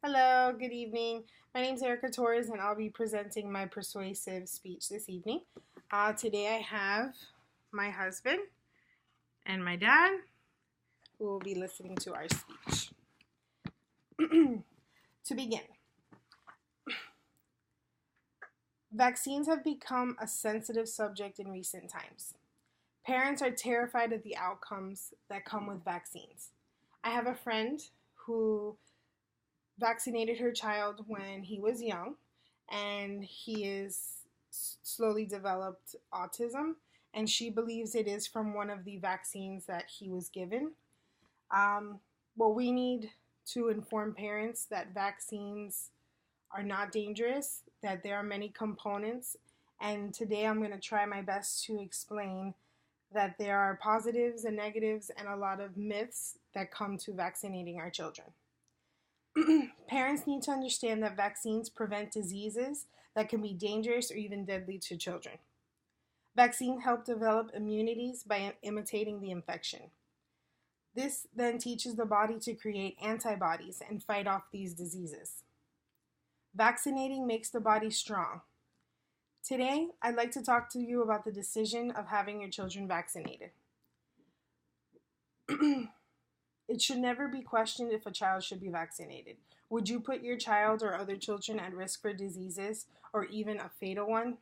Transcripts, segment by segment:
Hello, good evening. My name is Erica Torres, and I'll be presenting my persuasive speech this evening. Today I have my husband and my dad who will be listening to our speech. To begin, vaccines have become a sensitive subject in recent times. Parents are terrified of the outcomes that come with vaccines. I have a friend who vaccinated her child when he was young, and he is slowly developed autism, and she believes it is from one of the vaccines that he was given. Well, we need to inform parents that vaccines are not dangerous, that there are many components, and today I'm going to try my best to explain that there are positives and negatives and a lot of myths that come to vaccinating our children. Parents need to understand that vaccines prevent diseases that can be dangerous or even deadly to children. Vaccines help develop immunities by imitating the infection. This then teaches the body to create antibodies and fight off these diseases. Vaccinating makes the body strong. Today, I'd like to talk to you about the decision of having your children vaccinated. It should never be questioned if a child should be vaccinated. Would you put your child or other children at risk for diseases or even a fatal one?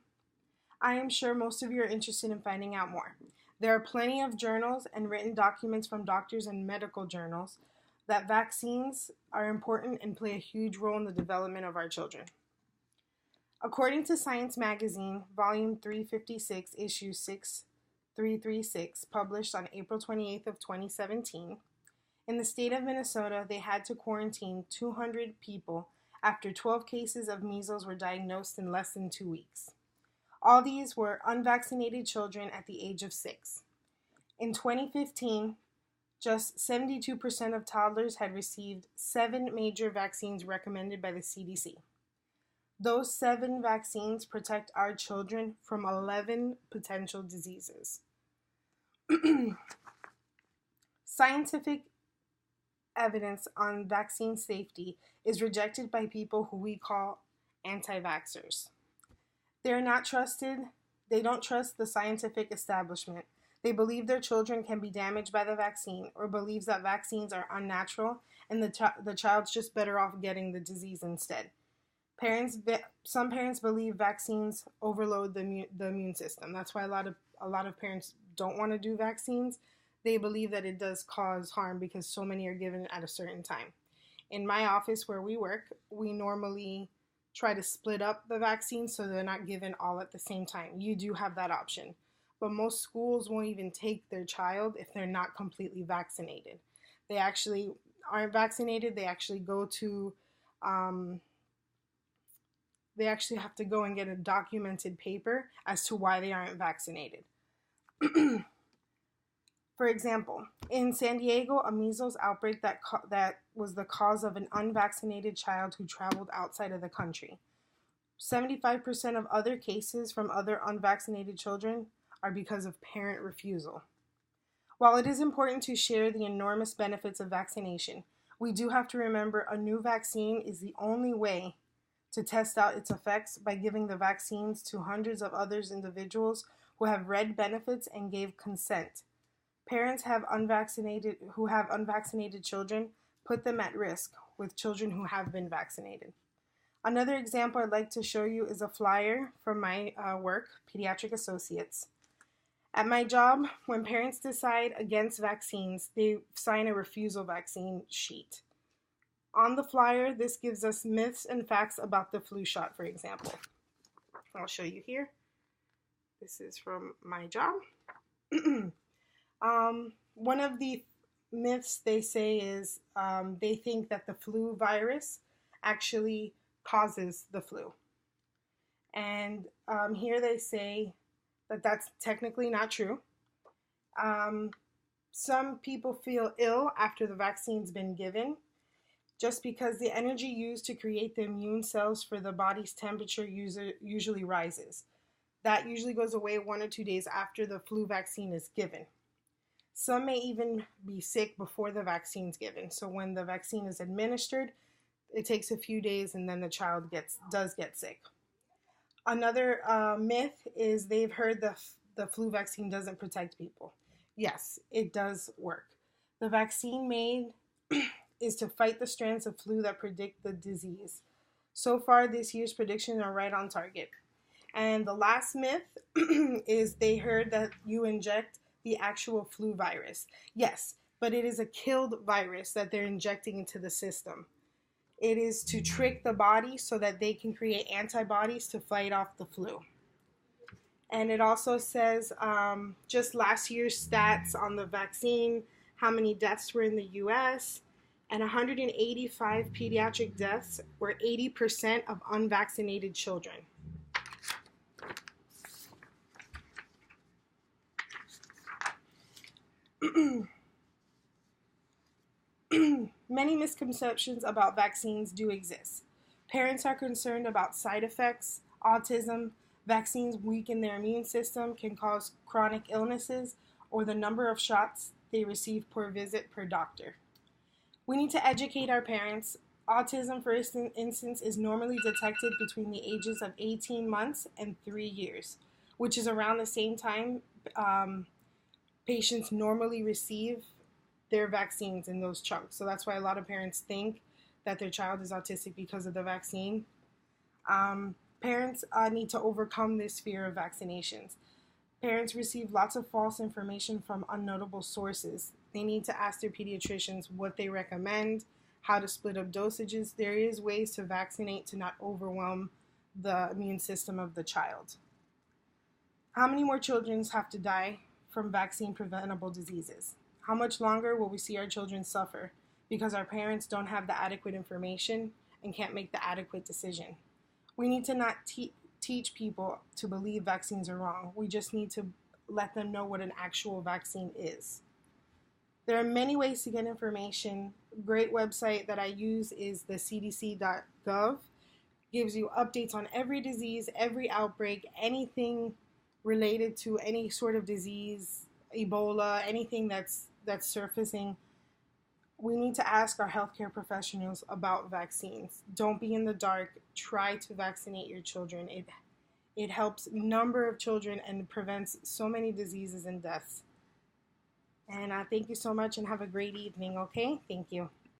I am sure most of you are interested in finding out more. There are plenty of journals and written documents from doctors and medical journals that vaccines are important and play a huge role in the development of our children. According to Science Magazine, Volume 356, Issue 6336, published on April 28th of 2017, in the state of Minnesota, they had to quarantine 200 people after 12 cases of measles were diagnosed in less than 2 weeks. All these were unvaccinated children at the age of 6. In 2015, just 72% of toddlers had received 7 major vaccines recommended by the CDC. Those 7 vaccines protect our children from 11 potential diseases. Scientific evidence on vaccine safety is rejected by people who we call anti-vaxxers. They don't trust the scientific establishment. They believe their children can be damaged by the vaccine or believes that vaccines are unnatural and the child's just better off getting the disease instead. Some parents believe vaccines overload the immune system. That's why a lot of parents don't want to do vaccines. They believe that it does cause harm because so many are given at a certain time. In my office where we work, we normally try to split up the vaccines so they're not given all at the same time. You do have that option. But most schools won't even take their child if they're not completely vaccinated. They actually aren't vaccinated. They actually they actually have to go and get a documented paper as to why they aren't vaccinated. For example, in San Diego, a measles outbreak that was the cause of an unvaccinated child who traveled outside of the country. 75% of other cases from other unvaccinated children are because of parent refusal. While it is important to share the enormous benefits of vaccination, we do have to remember a new vaccine is the only way to test out its effects by giving the vaccines to hundreds of other individuals who have read benefits and gave consent. Parents who have unvaccinated children put them at risk with children who have been vaccinated. Another example I'd like to show you is a flyer from my work, Pediatric Associates. At my job, when parents decide against vaccines, they sign a refusal vaccine sheet. On the flyer, this gives us myths and facts about the flu shot, for example. I'll show you here. This is from my job. One of the myths they say is they think that the flu virus actually causes the flu. And here they say that that's technically not true. Some people feel ill after the vaccine's been given just because the energy used to create the immune cells for the body's temperature usually rises. That usually goes away 1 or 2 days after the flu vaccine is given. Some may even be sick before the vaccine's given. So when the vaccine is administered, It takes a few days and then the child does get sick. Another myth is they've heard the flu vaccine doesn't protect people. Yes, it does work. The vaccine made is to fight the strands of flu that predict the disease. So far, this year's predictions are right on target. And the last myth is they heard that you inject the actual flu virus. Yes, but it is a killed virus that they're injecting into the system. It is to trick the body so that they can create antibodies to fight off the flu. And it also says just last year's stats on the vaccine, how many deaths were in the US, and 185 pediatric deaths were 80% of unvaccinated children. Many misconceptions about vaccines do exist. Parents are concerned about side effects, autism, vaccines weaken their immune system, can cause chronic illnesses, or the number of shots they receive per visit per doctor. We need to educate our parents. Autism, for instance, is normally detected between the ages of 18 months and 3 years, which is around the same time patients normally receive their vaccines in those chunks. So that's why a lot of parents think that their child is autistic because of the vaccine. Parents need to overcome this fear of vaccinations. Parents receive lots of false information from unknowable sources. They need to ask their pediatricians what they recommend, how to split up dosages. There is ways to vaccinate to not overwhelm the immune system of the child. How many more children have to die from vaccine preventable diseases? How much longer will we see our children suffer because our parents don't have the adequate information and can't make the adequate decision? We need to not teach people to believe vaccines are wrong. We just need to let them know what an actual vaccine is. There are many ways to get information. A great website that I use is the cdc.gov. Gives you updates on every disease, every outbreak, anything related to any sort of disease, Ebola, anything that's surfacing. We need to ask our healthcare professionals about vaccines. Don't be in the dark. Try to vaccinate your children. It helps a number of children and prevents so many diseases and deaths. And thank you so much and have a great evening, okay? Thank you.